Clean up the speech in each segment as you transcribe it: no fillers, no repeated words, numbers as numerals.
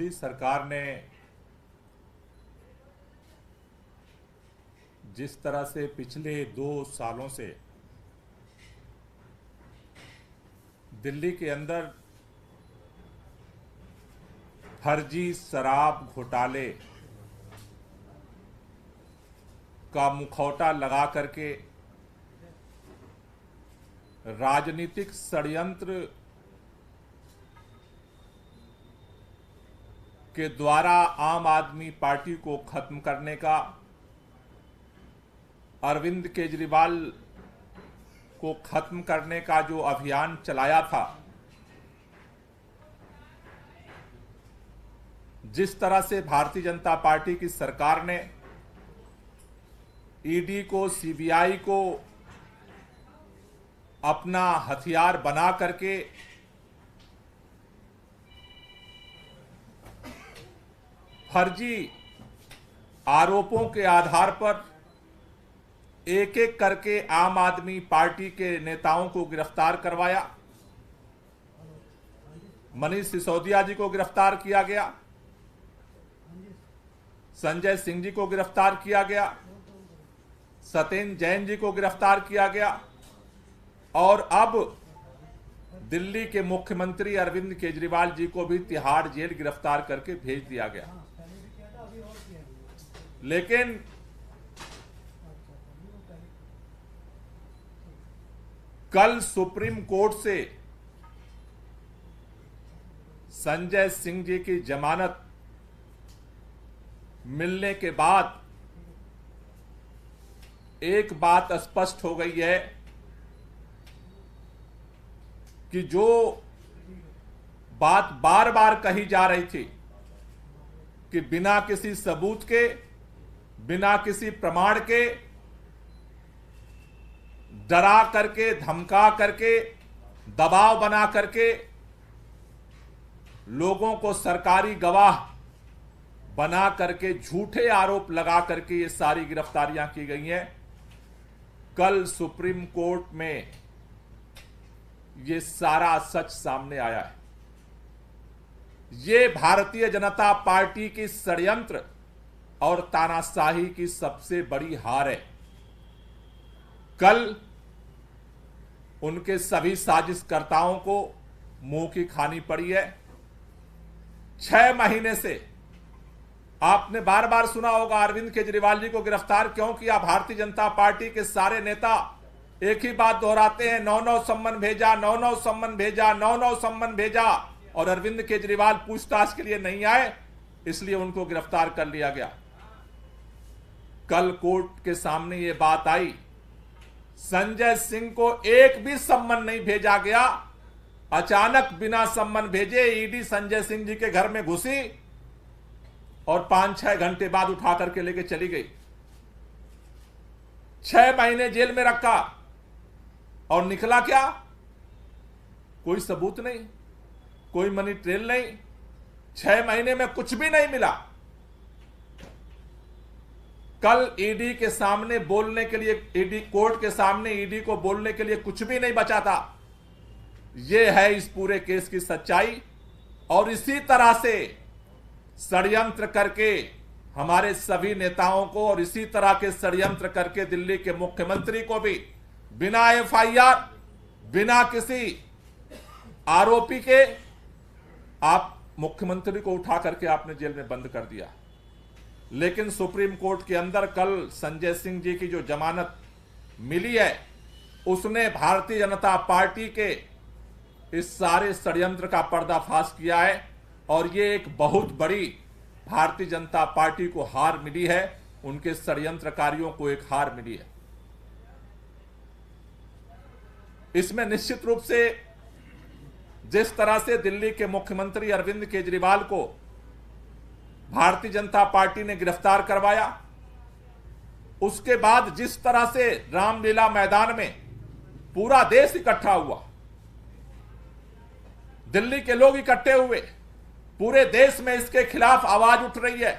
मोदी सरकार ने जिस तरह से पिछले 2 सालों से दिल्ली के अंदर फर्जी शराब घोटाले का मुखौटा लगा करके राजनीतिक षड्यंत्र के द्वारा आम आदमी पार्टी को खत्म करने का, अरविंद केजरीवाल को खत्म करने का जो अभियान चलाया था, जिस तरह से भारतीय जनता पार्टी की सरकार ने ईडी को, सीबीआई को अपना हथियार बना करके फर्जी आरोपों के आधार पर एक एक करके आम आदमी पार्टी के नेताओं को गिरफ्तार करवाया। मनीष सिसोदिया जी को गिरफ्तार किया गया, संजय सिंह जी को गिरफ्तार किया गया, सत्येंद्र जैन जी को गिरफ्तार किया गया और अब दिल्ली के मुख्यमंत्री अरविंद केजरीवाल जी को भी तिहाड़ जेल गिरफ्तार करके भेज दिया गया। लेकिन कल सुप्रीम कोर्ट से संजय सिंह जी की जमानत मिलने के बाद एक बात स्पष्ट हो गई है कि जो बात बार बार कही जा रही थी कि बिना किसी सबूत के, बिना किसी प्रमाण के, डरा करके, धमका करके, दबाव बना करके लोगों को सरकारी गवाह बना करके झूठे आरोप लगा करके ये सारी गिरफ्तारियां की गई हैं। कल सुप्रीम कोर्ट में ये सारा सच सामने आया है। ये भारतीय जनता पार्टी की षड्यंत्र और तानाशाही की सबसे बड़ी हार है। कल उनके सभी साजिशकर्ताओं को मुंह की खानी पड़ी है। 6 महीने से आपने बार बार सुना होगा अरविंद केजरीवाल जी को गिरफ्तार क्यों किया। भारतीय जनता पार्टी के सारे नेता एक ही बात दोहराते हैं, 9-9 सम्मन भेजा, 9-9 सम्मन भेजा, 9-9 सम्मन भेजा, और अरविंद केजरीवाल पूछताछ के लिए नहीं आए, इसलिए उनको गिरफ्तार कर लिया गया। कल कोर्ट के सामने ये बात आई, संजय सिंह को एक भी सम्मन नहीं भेजा गया। अचानक बिना सम्मन भेजे ईडी संजय सिंह जी के घर में घुसी और 5-6 घंटे बाद उठा करके लेके चली गई। 6 महीने जेल में रखा और निकला क्या? कोई सबूत नहीं, कोई मनी ट्रेल नहीं। 6 महीने में कुछ भी नहीं मिला। कल ईडी के सामने बोलने के लिए, ईडी कोर्ट के सामने ईडी को बोलने के लिए कुछ भी नहीं बचा था। यह है इस पूरे केस की सच्चाई। और इसी तरह से षड्यंत्र करके हमारे सभी नेताओं को, और इसी तरह के षड्यंत्र करके दिल्ली के मुख्यमंत्री को भी बिना एफआईआर, बिना किसी आरोपी के आप मुख्यमंत्री को उठा करके आपने जेल में बंद कर दिया। लेकिन सुप्रीम कोर्ट के अंदर कल संजय सिंह जी की जो जमानत मिली है, उसने भारतीय जनता पार्टी के इस सारे षड्यंत्र का पर्दाफाश किया है। और ये एक बहुत बड़ी भारतीय जनता पार्टी को हार मिली है, उनके षड्यंत्रकारियों को एक हार मिली है। इसमें निश्चित रूप से जिस तरह से दिल्ली के मुख्यमंत्री अरविंद केजरीवाल को भारतीय जनता पार्टी ने गिरफ्तार करवाया, उसके बाद जिस तरह से रामलीला मैदान में पूरा देश इकट्ठा हुआ, दिल्ली के लोग इकट्ठे हुए, पूरे देश में इसके खिलाफ आवाज उठ रही है।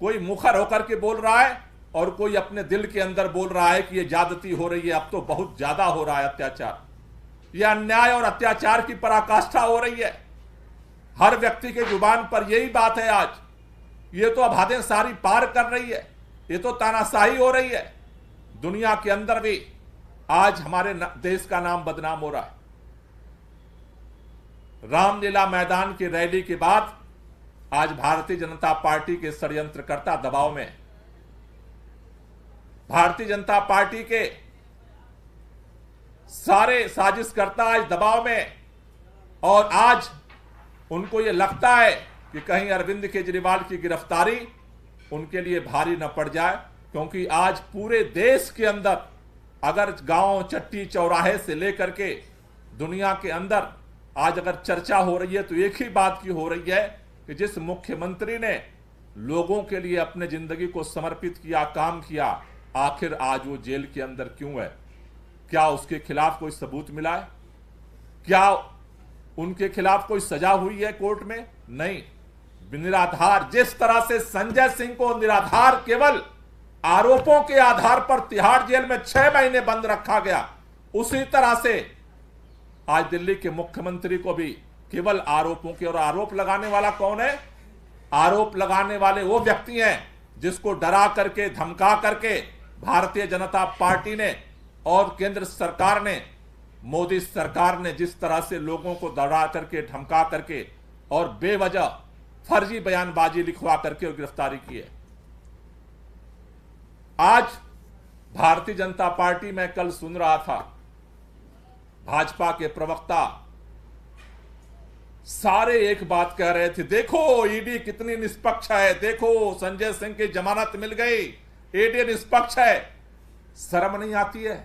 कोई मुखर होकर के बोल रहा है और कोई अपने दिल के अंदर बोल रहा है कि यह ज्यादती हो रही है, अब तो बहुत ज्यादा हो रहा है अत्याचार, यह अन्याय और अत्याचार की पराकाष्ठा हो रही है। हर व्यक्ति के जुबान पर यही बात है आज। ये तो अब हदें सारी पार कर रही है, ये तो तानाशाही हो रही है। दुनिया के अंदर भी आज हमारे देश का नाम बदनाम हो रहा है। रामलीला मैदान की रैली के बाद आज भारतीय जनता पार्टी के षड्यंत्रकर्ता दबाव में, भारतीय जनता पार्टी के सारे साजिशकर्ता आज दबाव में, और आज उनको यह लगता है कि कहीं अरविंद केजरीवाल की गिरफ्तारी उनके लिए भारी न पड़ जाए, क्योंकि आज पूरे देश के अंदर अगर गांव चट्टी चौराहे से लेकर के दुनिया के अंदर आज अगर चर्चा हो रही है तो एक ही बात की हो रही है कि जिस मुख्यमंत्री ने लोगों के लिए अपने जिंदगी को समर्पित किया, काम किया, आखिर आज वो जेल के अंदर क्यों है? क्या उसके खिलाफ कोई सबूत मिला है? क्या उनके खिलाफ कोई सजा हुई है कोर्ट में? नहीं। निराधार, जिस तरह से संजय सिंह को निराधार केवल आरोपों के आधार पर तिहाड़ जेल में 6 महीने बंद रखा गया, उसी तरह से आज दिल्ली के मुख्यमंत्री को भी केवल आरोपों के, और आरोप लगाने वाला कौन है? आरोप लगाने वाले वो व्यक्ति हैं जिसको डरा करके, धमका करके भारतीय जनता पार्टी ने और केंद्र सरकार ने, मोदी सरकार ने जिस तरह से लोगों को डरा करके, धमका करके और बेवजह फर्जी बयानबाजी लिखवा करके गिरफ्तारी की है। आज भारतीय जनता पार्टी में कल सुन रहा था, भाजपा के प्रवक्ता सारे एक बात कह रहे थे, देखो ईडी कितनी निष्पक्ष है, देखो संजय सिंह की जमानत मिल गई, ईडी निष्पक्ष है। शर्म नहीं आती है?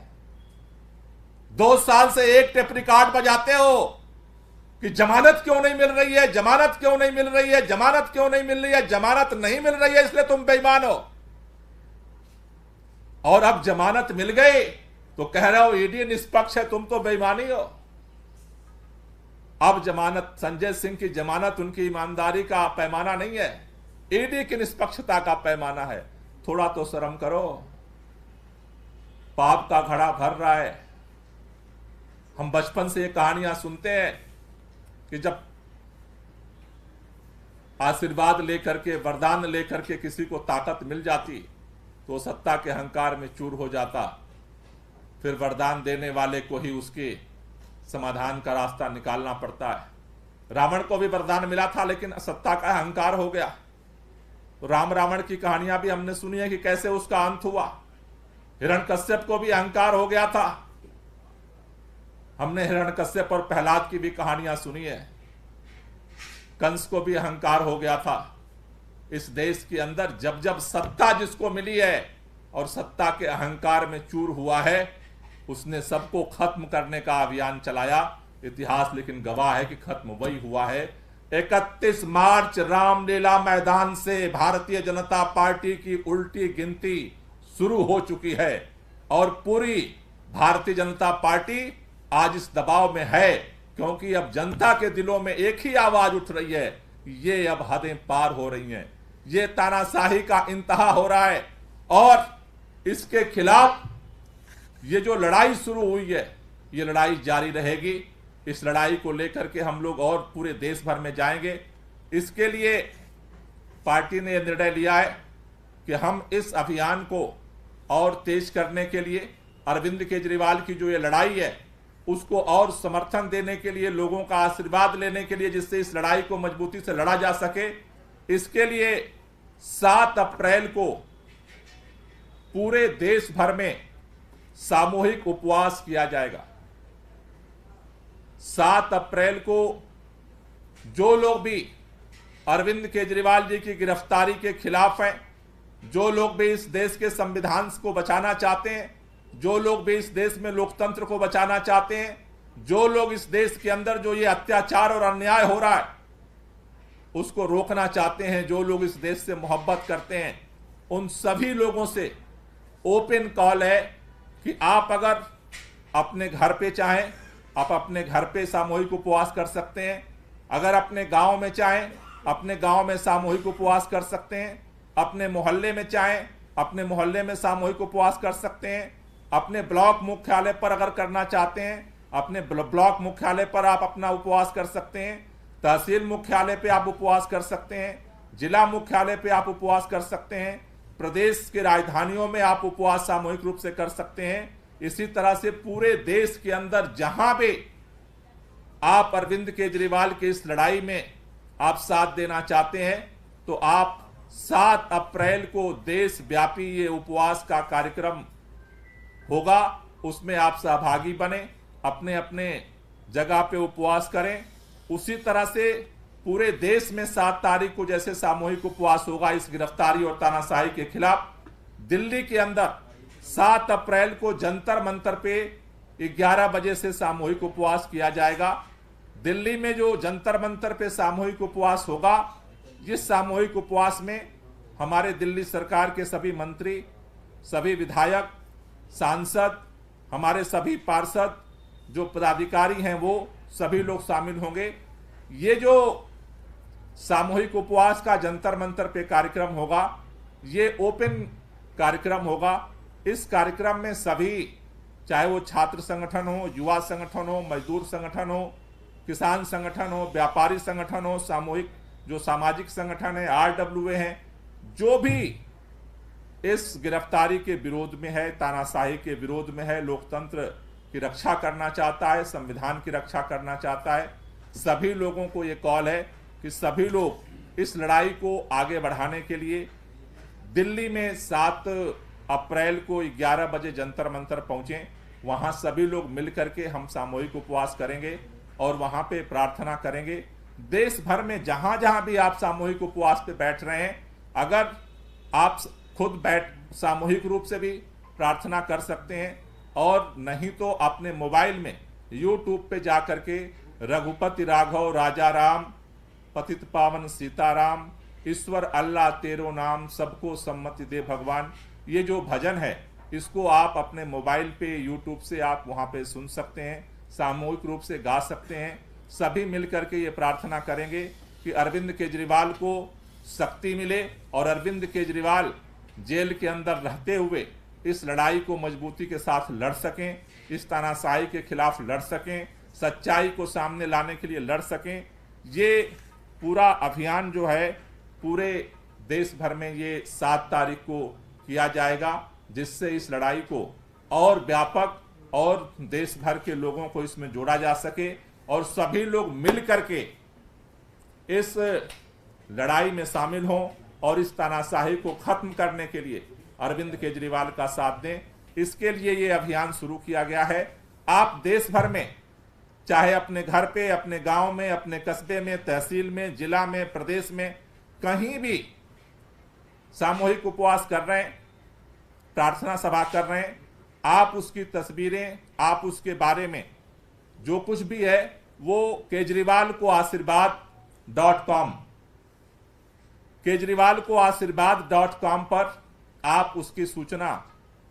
2 साल से एक टेप रिकॉर्ड बजाते हो कि जमानत क्यों नहीं मिल रही है, जमानत क्यों नहीं मिल रही है, जमानत क्यों नहीं मिल रही है, जमानत नहीं मिल रही है इसलिए तुम बेईमान हो। और अब जमानत मिल गई तो कह रहे हो ईडी निष्पक्ष है, तुम तो बेईमानी हो। अब जमानत, संजय सिंह की जमानत उनकी ईमानदारी का पैमाना नहीं है, ईडी की निष्पक्षता का पैमाना है। थोड़ा तो शर्म करो। पाप का घड़ा भर रहा है। हम बचपन से ये कहानियां सुनते हैं कि जब आशीर्वाद लेकर के, वरदान लेकर के किसी को ताकत मिल जाती तो सत्ता के अहंकार में चूर हो जाता, फिर वरदान देने वाले को ही उसके समाधान का रास्ता निकालना पड़ता है। रावण को भी वरदान मिला था लेकिन सत्ता का अहंकार हो गया। तो राम रावण की कहानियां भी हमने सुनी है कि कैसे उसका अंत हुआ। हिरण्यकश्यप को भी अहंकार हो गया था, हमने हिरण्यकश्यप और प्रहलाद की भी कहानियां सुनी है। कंस को भी अहंकार हो गया था। इस देश के अंदर जब जब सत्ता जिसको मिली है और सत्ता के अहंकार में चूर हुआ है, उसने सबको खत्म करने का अभियान चलाया। इतिहास लेकिन गवाह है कि खत्म वही हुआ है। 31 मार्च रामलीला मैदान से भारतीय जनता पार्टी की उल्टी गिनती शुरू हो चुकी है और पूरी भारतीय जनता पार्टी आज इस दबाव में है, क्योंकि अब जनता के दिलों में एक ही आवाज उठ रही है, ये अब हदें पार हो रही हैं, ये तानाशाही का इंतहा हो रहा है। और इसके खिलाफ ये जो लड़ाई शुरू हुई है, ये लड़ाई जारी रहेगी। इस लड़ाई को लेकर के हम लोग और पूरे देश भर में जाएंगे। इसके लिए पार्टी ने यह निर्णय लिया है कि हम इस अभियान को और तेज करने के लिए, अरविंद केजरीवाल की जो ये लड़ाई है उसको और समर्थन देने के लिए, लोगों का आशीर्वाद लेने के लिए, जिससे इस लड़ाई को मजबूती से लड़ा जा सके, इसके लिए 7 अप्रैल को पूरे देश भर में सामूहिक उपवास किया जाएगा। 7 अप्रैल को जो लोग भी अरविंद केजरीवाल जी की गिरफ्तारी के खिलाफ हैं, जो लोग भी इस देश के संविधान को बचाना चाहते हैं, जो लोग भी इस देश में लोकतंत्र को बचाना चाहते हैं, जो लोग इस देश के अंदर जो ये अत्याचार और अन्याय हो रहा है उसको रोकना चाहते हैं, जो लोग इस देश से मोहब्बत करते हैं, उन सभी लोगों से ओपन कॉल है कि आप अगर अपने घर पे चाहें, आप अपने घर पे सामूहिक उपवास कर सकते हैं। अगर अपने गांव में चाहें, अपने गांव में सामूहिक उपवास कर सकते हैं। अपने मोहल्ले में चाहें, अपने मोहल्ले में सामूहिक उपवास कर सकते हैं। अपने ब्लॉक मुख्यालय पर अगर करना चाहते हैं, अपने ब्लॉक मुख्यालय पर आप अपना उपवास कर सकते हैं। तहसील मुख्यालय पे आप उपवास कर सकते हैं, जिला मुख्यालय पे आप उपवास कर सकते हैं, प्रदेश के राजधानियों में आप उपवास सामूहिक रूप से कर सकते हैं। इसी तरह से पूरे देश के अंदर जहां भी आप अरविंद केजरीवाल की इस लड़ाई में आप साथ देना चाहते हैं तो आप 7 अप्रैल को देशव्यापी ये उपवास का कार्यक्रम होगा, उसमें आप सहभागी बने, अपने अपने जगह पे उपवास करें। उसी तरह से पूरे देश में 7 तारीख को जैसे सामूहिक उपवास होगा इस गिरफ्तारी और तानाशाही के खिलाफ, दिल्ली के अंदर 7 अप्रैल को जंतर मंतर पे 11 बजे से सामूहिक उपवास किया जाएगा। दिल्ली में जो जंतर मंतर पे सामूहिक उपवास होगा, जिस सामूहिक उपवास में हमारे दिल्ली सरकार के सभी मंत्री, सभी विधायक, सांसद, हमारे सभी पार्षद, जो पदाधिकारी हैं वो सभी लोग शामिल होंगे। ये जो सामूहिक उपवास का जंतर मंतर पे कार्यक्रम होगा, ये ओपन कार्यक्रम होगा। इस कार्यक्रम में सभी, चाहे वो छात्र संगठन हो, युवा संगठन हो, मजदूर संगठन हो, किसान संगठन हो, व्यापारी संगठन हो, सामूहिक जो सामाजिक संगठन है, RWA हैं, जो भी इस गिरफ्तारी के विरोध में है, तानाशाही के विरोध में है, लोकतंत्र की रक्षा करना चाहता है, संविधान की रक्षा करना चाहता है, सभी लोगों को ये कॉल है कि सभी लोग इस लड़ाई को आगे बढ़ाने के लिए दिल्ली में 7 अप्रैल को 11 बजे जंतर मंतर पहुंचे। वहां सभी लोग मिलकर के हम सामूहिक उपवास करेंगे और वहां पे प्रार्थना करेंगे। देश भर में जहां जहां भी आप सामूहिक उपवास पे बैठ रहे हैं, अगर आप खुद सामूहिक रूप से भी प्रार्थना कर सकते हैं, और नहीं तो अपने मोबाइल में YouTube पे जाकर के रघुपति राघव राजा राम, पतित पावन सीताराम, ईश्वर अल्लाह तेरो नाम, सबको सम्मति दे भगवान, ये जो भजन है इसको आप अपने मोबाइल पे YouTube से आप वहां पे सुन सकते हैं, सामूहिक रूप से गा सकते हैं। सभी मिलकर के ये प्रार्थना करेंगे कि अरविंद केजरीवाल को शक्ति मिले और अरविंद केजरीवाल जेल के अंदर रहते हुए इस लड़ाई को मजबूती के साथ लड़ सकें, इस तानाशाही के खिलाफ लड़ सकें, सच्चाई को सामने लाने के लिए लड़ सकें। ये पूरा अभियान जो है पूरे देश भर में ये 7 तारीख को किया जाएगा, जिससे इस लड़ाई को और व्यापक और देश भर के लोगों को इसमें जोड़ा जा सके और सभी लोग मिल करके इस लड़ाई में शामिल हों और इस तानाशाही को खत्म करने के लिए अरविंद केजरीवाल का साथ दें। इसके लिए ये अभियान शुरू किया गया है। आप देश भर में, चाहे अपने घर पे, अपने गांव में, अपने कस्बे में, तहसील में, जिला में, प्रदेश में, कहीं भी सामूहिक उपवास कर रहे हैं, प्रार्थना सभा कर रहे हैं, आप उसकी तस्वीरें, आप उसके बारे में जो कुछ भी है वो केजरीवाल को आशीर्वाद.com पर आप उसकी सूचना,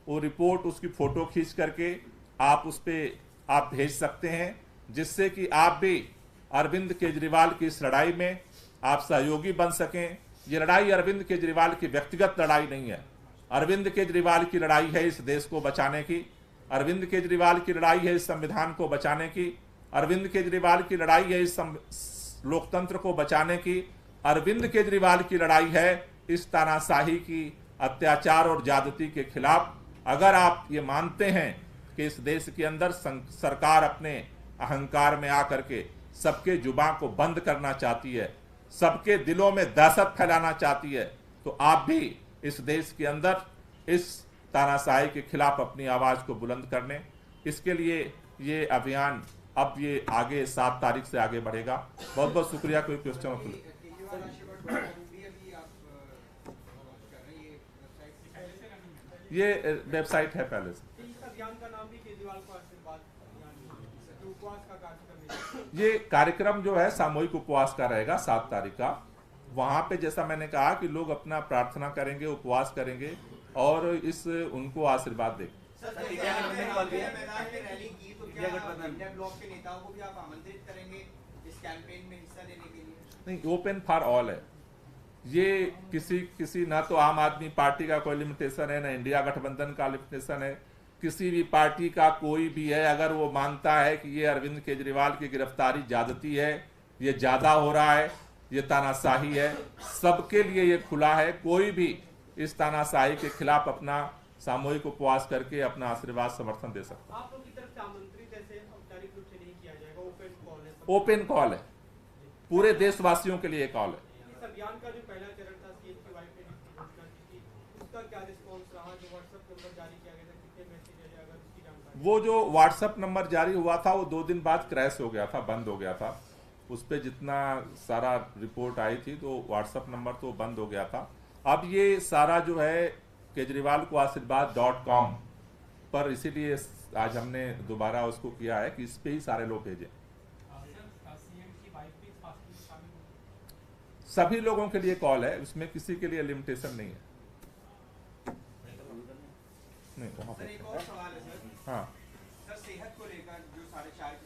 वो रिपोर्ट, उसकी फोटो खींच करके आप उस पर आप भेज सकते हैं, जिससे कि आप भी अरविंद केजरीवाल की इस लड़ाई में आप सहयोगी बन सकें। ये लड़ाई अरविंद केजरीवाल की व्यक्तिगत लड़ाई नहीं है, अरविंद केजरीवाल की लड़ाई है इस देश को बचाने की, अरविंद केजरीवाल की लड़ाई है इस संविधान को बचाने की, अरविंद केजरीवाल की लड़ाई है इस लोकतंत्र को बचाने की, अरविंद केजरीवाल की लड़ाई है इस तानाशाही की, अत्याचार और ज्यादती के खिलाफ। अगर आप ये मानते हैं कि इस देश के अंदर सरकार अपने अहंकार में आकर के सबके जुबान को बंद करना चाहती है, सबके दिलों में दहशत फैलाना चाहती है, तो आप भी इस देश के अंदर इस तानाशाही के खिलाफ अपनी आवाज को बुलंद करने, इसके लिए ये अभियान अब ये आगे 7 तारीख से आगे बढ़ेगा। बहुत बहुत शुक्रिया। कोई क्वेश्चन? ये वेबसाइट है पहले से। ये कार्यक्रम जो है सामूहिक उपवास का रहेगा 7 तारीख का। वहां पे जैसा मैंने कहा कि लोग अपना प्रार्थना करेंगे, उपवास करेंगे और इस उनको आशीर्वाद देंगे। नहीं, ओपन फॉर ऑल है ये। किसी ना तो आम आदमी पार्टी का कोई लिमिटेशन है, ना इंडिया गठबंधन का लिमिटेशन है, किसी भी पार्टी का कोई भी है, अगर वो मानता है कि ये अरविंद केजरीवाल की गिरफ्तारी ज्यादती है, ये ज्यादा हो रहा है, ये तानाशाही है। सबके लिए ये खुला है, कोई भी इस तानाशाही के खिलाफ अपना सामूहिक उपवास करके अपना आशीर्वाद समर्थन दे सकता है। आप लोग की तरफ से आमंत्रित ऐसे औपचारिक रूप से नहीं किया जाएगा, ओपन कॉल है, ओपन कॉल है, पूरे देशवासियों के लिए कॉल है। इस अभियान का जो पहला चरण था सीएम की वाइफ ने घोषणा की थी, उसका क्या रिस्पॉन्स रहा? जो व्हाट्सएप नंबर जारी किया गया था, कितने मैसेज आए, अगर उसकी जानकारी? वो जो व्हाट्सएप नंबर जारी हुआ था वो 2 दिन बाद क्रैश हो गया था, बंद हो गया था। उस पर जितना सारा रिपोर्ट आई थी तो व्हाट्सएप नंबर तो बंद हो गया था। अब ये सारा जो है केजरीवाल को आशीर्वाद.com पर, इसीलिए आज हमने दोबारा उसको किया है कि इस पे ही सारे लोग भेजें। सभी लोगों के लिए कॉल है, उसमें किसी के लिए लिमिटेशन नहीं है। नहीं वहाँ सर, एक और सवाल है सर। हाँ सर, सेहत को लेकर जो 4.5